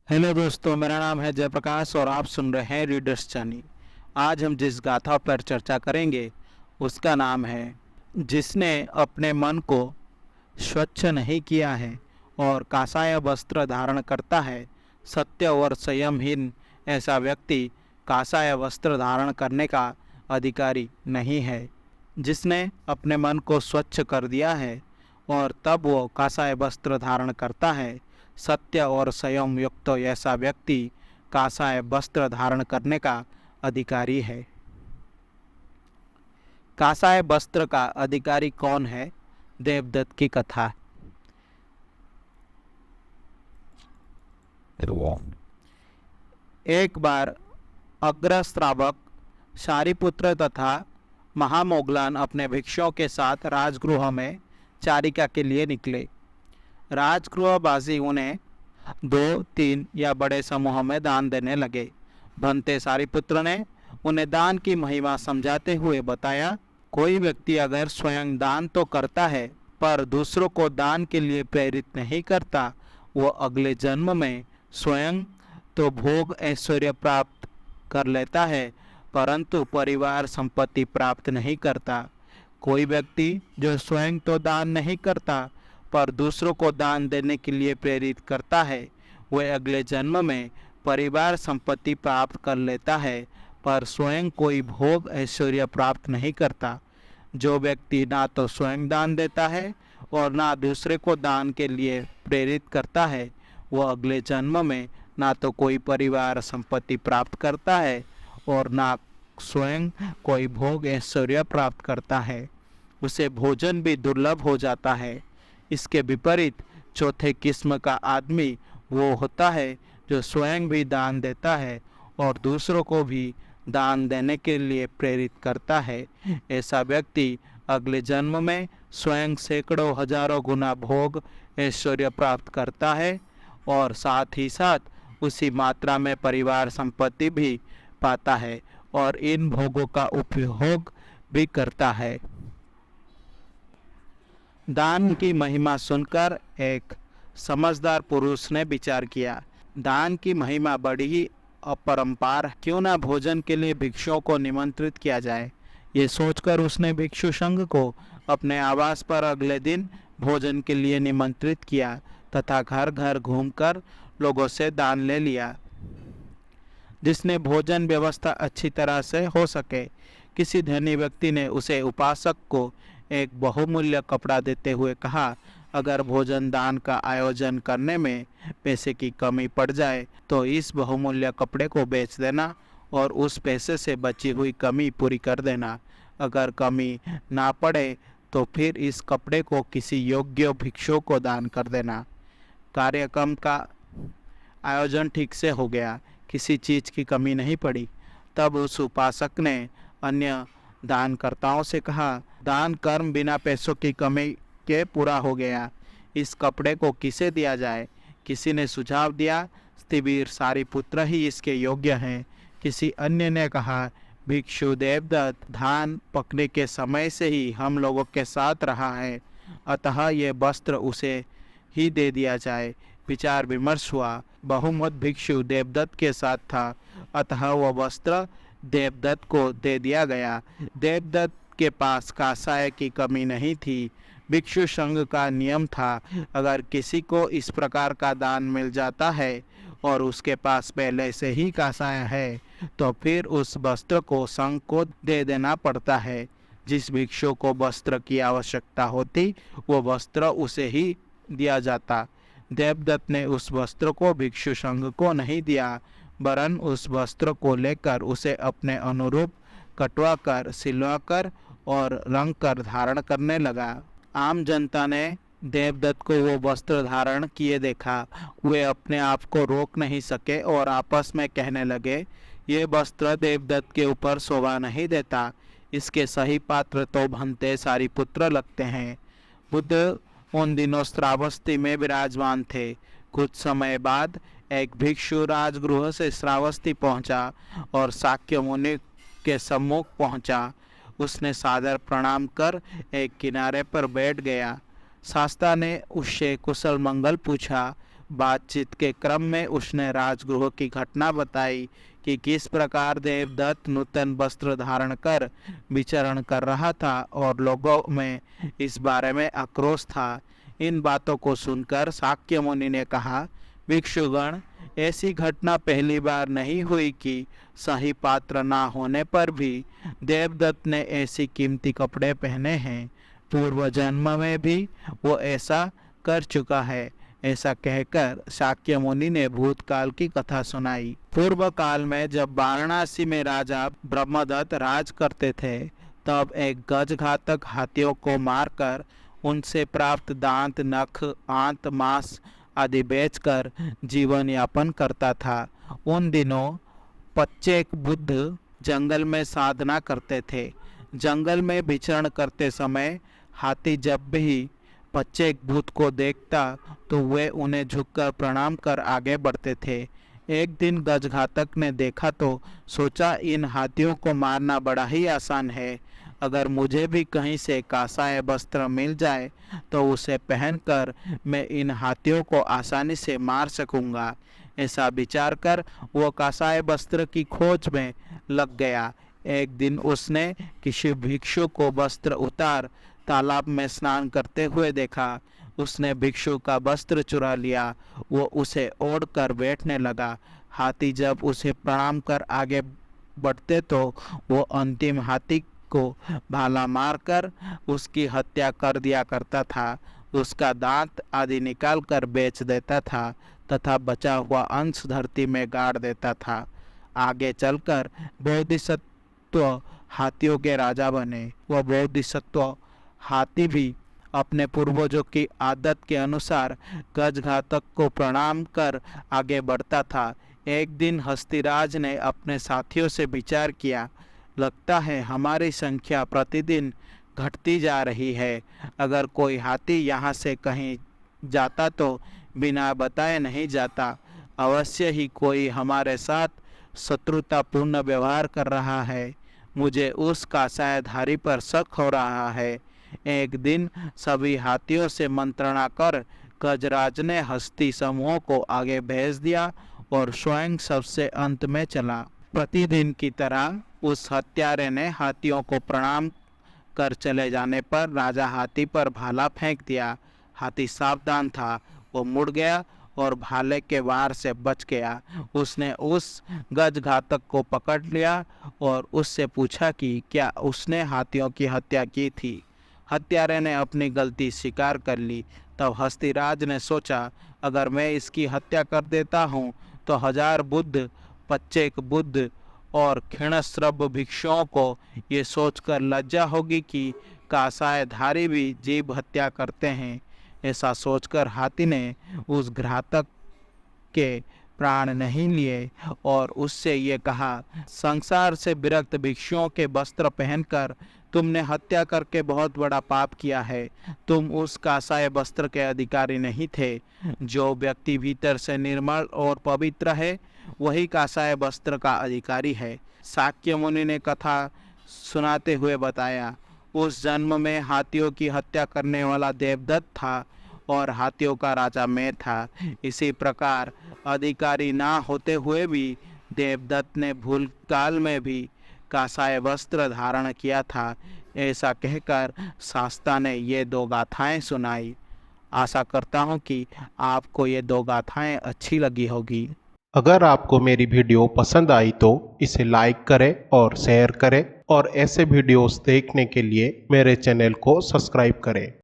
Hello दोस्तों, मेरा नाम है जयप्रकाश और आप सुन रहे हैं रीडर्स जर्नी। आज हम जिस गाथा पर चर्चा करेंगे उसका नाम है जिसने अपने मन को स्वच्छ नहीं किया है और कासाय वस्त्र धारण करता है, सत्य और संयमहीन ऐसा व्यक्ति कासाय वस्त्र धारण करने का अधिकारी नहीं है। जिसने अपने मन को स्वच्छ कर दिया है और तब वो कासाय वस्त्र धारण करता है, सत्य और संयम युक्त ऐसा व्यक्ति कासाय वस्त्र धारण करने का अधिकारी है। कासाय वस्त्र का अधिकारी कौन है? देवदत्त की कथा। एक बार अग्रश्रावक शारिपुत्र तथा महामोगलान अपने भिक्षुओं के साथ राजगृह में चारिका के लिए निकले। राजगृहवासी उन्हें 2, 3 या बड़े समूह में दान देने लगे। भंते सारिपुत्र ने उन्हें दान की महिमा समझाते हुए बताया, कोई व्यक्ति अगर स्वयं दान तो करता है पर दूसरों को दान के लिए प्रेरित नहीं करता, वो अगले जन्म में स्वयं तो भोग ऐश्वर्य प्राप्त कर लेता है परंतु परिवार संपत्ति प्राप्त नहीं करता। कोई व्यक्ति जो स्वयं तो दान नहीं करता पर दूसरों को दान देने के लिए प्रेरित करता है, वह अगले जन्म में परिवार संपत्ति प्राप्त कर लेता है पर स्वयं कोई भोग ऐश्वर्य प्राप्त नहीं करता। जो व्यक्ति ना तो स्वयं दान देता है और ना दूसरे को दान के लिए प्रेरित करता है, वह अगले जन्म में ना तो कोई परिवार संपत्ति प्राप्त करता है और ना स्वयं कोई भोग ऐश्वर्य प्राप्त करता है। उसे भोजन भी दुर्लभ हो जाता है। इसके विपरीत चौथे किस्म का आदमी वो होता है जो स्वयं भी दान देता है और दूसरों को भी दान देने के लिए प्रेरित करता है। ऐसा व्यक्ति अगले जन्म में स्वयं सैकड़ों हजारों गुना भोग ऐश्वर्य प्राप्त करता है और साथ ही साथ उसी मात्रा में परिवार संपत्ति भी पाता है और इन भोगों का उपभोग भी करता है। दान की महिमा सुनकर एक समझदार पुरुष ने विचार किया, दान की महिमा बड़ी ही अपरंपार, क्यों ना भोजन के लिए भिक्षुओं को निमंत्रित किया जाए। ये सोचकर उसने भिक्षु संघ को अपने आवास पर अगले दिन भोजन के लिए निमंत्रित किया तथा घर घर घूमकर लोगों से दान ले लिया। जिसने भोजन व्यवस्था अच्छी तरह से हो सके, किसी धनी व्यक्ति ने उसे उपासक को एक बहुमूल्य कपड़ा देते हुए कहा, अगर भोजन दान का आयोजन करने में पैसे की कमी पड़ जाए तो इस बहुमूल्य कपड़े को बेच देना और उस पैसे से बची हुई कमी पूरी कर देना। अगर कमी ना पड़े तो फिर इस कपड़े को किसी योग्य भिक्षु को दान कर देना। कार्यक्रम का आयोजन ठीक से हो गया, किसी चीज़ की कमी नहीं पड़ी। तब उस उपासक ने अन्य दानकर्ताओं से कहा, दान कर्म बिना पैसों की कमी के पूरा हो गया, इस कपड़े को किसे दिया जाए? किसी ने सुझाव दिया, स्थिवीर सारिपुत्र ही इसके योग्य हैं। किसी अन्य ने कहा, भिक्षु देवदत्त धान पकने के समय से ही हम लोगों के साथ रहा है, अतः ये वस्त्र उसे ही दे दिया जाए। विचार विमर्श हुआ, बहुमत भिक्षु देवदत्त के साथ था, अतः वह वस्त्र देवदत्त को दे दिया गया। देवदत्त के पास कासाय की कमी नहीं थी। भिक्षु संघ का नियम था, अगर किसी को इस प्रकार का दान मिल जाता है और उसके पास पहले से ही कासाय है तो फिर उस वस्त्र को संघ को दे देना पड़ता है। जिस भिक्षु को वस्त्र की आवश्यकता होती वो वस्त्र उसे ही दिया जाता। देवदत्त ने उस वस्त्र को भिक्षु संघ को नहीं दिया, वरन उस वस्त्र को लेकर उसे अपने अनुरूप कटवा कर, सिलवा कर और रंग कर धारण करने लगा। आम जनता ने देवदत्त को वो वस्त्र धारण किए देखा। वे अपने आप को रोक नहीं सके और आपस में कहने लगे, ये वस्त्र देवदत्त के ऊपर शोभा नहीं देता, इसके सही पात्र तो भंते सारिपुत्र लगते हैं। बुद्ध उन दिनों श्रावस्ती में विराजमान थे। कुछ समय बाद एक भिक्षु राजगृह से श्रावस्ती पहुंचा और शाक्य मुनि के सम्मुख पहुंचा। उसने सादर प्रणाम कर एक किनारे पर बैठ गया। शास्ता ने उससे कुशल मंगल पूछा। बातचीत के क्रम में उसने राजगृह की घटना बताई कि किस प्रकार देवदत्त नूतन वस्त्र धारण कर विचरण कर रहा था और लोगों में इस बारे में आक्रोश था। इन बातों को सुनकर शाक्य मुनि ने कहा, भिक्षुगण, ऐसी घटना पहली बार नहीं हुई कि सही पात्र ना होने पर भी देवदत्त ने ऐसी कीमती कपड़े पहने हैं। पूर्व जन्म में भी वो ऐसा कर चुका है। ऐसा कहकर शाक्य मुनि ने भूतकाल की कथा सुनाई। पूर्व काल में जब वाराणसी में राजा ब्रह्मदत्त राज करते थे, तब एक गजघातक हाथियों को मारकर उनसे प्राप्त दांत, नख, आंत, मांस आदि बेचकर जीवन यापन करता था। उन दिनों पच्चेक बुद्ध जंगल में साधना करते थे। जंगल में विचरण करते समय हाथी जब भी पच्चेक भूत को देखता तो वे उन्हें झुककर प्रणाम कर आगे बढ़ते थे। एक दिन गजघातक ने देखा तो सोचा, इन हाथियों को मारना बड़ा ही आसान है। अगर मुझे भी कहीं से कांसाय वस्त्र मिल जाए तो उसे पहनकर मैं इन हाथियों को आसानी से मार सकूंगा। ऐसा विचार कर वो कांसाय वस्त्र की खोज में लग गया। एक दिन उसने किसी भिक्षु को वस्त्र उतार तालाब में स्नान करते हुए देखा। उसने भिक्षु का वस्त्र चुरा लिया। वो उसे ओढ़ कर बैठने लगा। हाथी जब उसे प्रणाम कर आगे बढ़ते तो वो अंतिम हाथी को भाला मारकर उसकी हत्या कर दिया करता था। उसका दांत आदि निकाल कर बेच देता था तथा बचा हुआ अंश धरती में गाड़ देता था। आगे चलकर बोधिसत्व हाथियों के राजा बने। वह बोधिसत्व हाथी भी अपने पूर्वजों की आदत के अनुसार गजघातक को प्रणाम कर आगे बढ़ता था। एक दिन हस्तिराज ने अपने साथियों से विचार किया, लगता है हमारी संख्या प्रतिदिन घटती जा रही है। अगर कोई हाथी यहाँ से कहीं जाता तो बिना बताए नहीं जाता। अवश्य ही कोई हमारे साथ शत्रुतापूर्ण व्यवहार कर रहा है। मुझे उस कांसायधारी पर शक हो रहा है। एक दिन सभी हाथियों से मंत्रणा कर गजराज ने हस्ती समूह को आगे भेज दिया और स्वयं सबसे अंत में चला। प्रतिदिन की तरह उस हत्यारे ने हाथियों को प्रणाम कर चले जाने पर राजा हाथी पर भाला फेंक दिया। हाथी सावधान था। वो मुड़ गया और भाले के वार से बच गया। उसने उस गजघातक को पकड़ लिया और उससे पूछा कि क्या उसने हाथियों की हत्या की थी। हत्यारे ने अपनी गलती स्वीकार कर ली। तब हस्तिराज ने सोचा, अगर मैं इसकी हत्या कर देता हूँ तो 1000 बुद्ध, पच्चेक बुद्ध और क्षीणश्रव भिक्षुओं को ये सोचकर लज्जा होगी कि कांसायधारी भी जीव हत्या करते हैं। ऐसा सोचकर हाथी ने उस घातक के प्राण नहीं लिए और उससे ये कहा, संसार से विरक्त भिक्षुओं के वस्त्र पहनकर तुमने हत्या करके बहुत बड़ा पाप किया है। तुम उस कांसाय वस्त्र के अधिकारी नहीं थे। जो व्यक्ति भीतर से निर्मल और पवित्र है वही कांसाय वस्त्र का अधिकारी है। शाक्य मुनि ने कथा सुनाते हुए बताया, उस जन्म में हाथियों की हत्या करने वाला देवदत्त था और हाथियों का राजा मैं था। इसी प्रकार अधिकारी ना होते हुए भी देवदत्त ने भूतकाल में भी कांसाय वस्त्र धारण किया था। ऐसा कहकर शास्ता ने ये 2 गाथाएं सुनाई। आशा करता हूँ कि आपको ये 2 गाथाएं अच्छी लगी होगी। अगर आपको मेरी वीडियो पसंद आई तो इसे लाइक करें और शेयर करें और ऐसे वीडियोस देखने के लिए मेरे चैनल को सब्सक्राइब करें।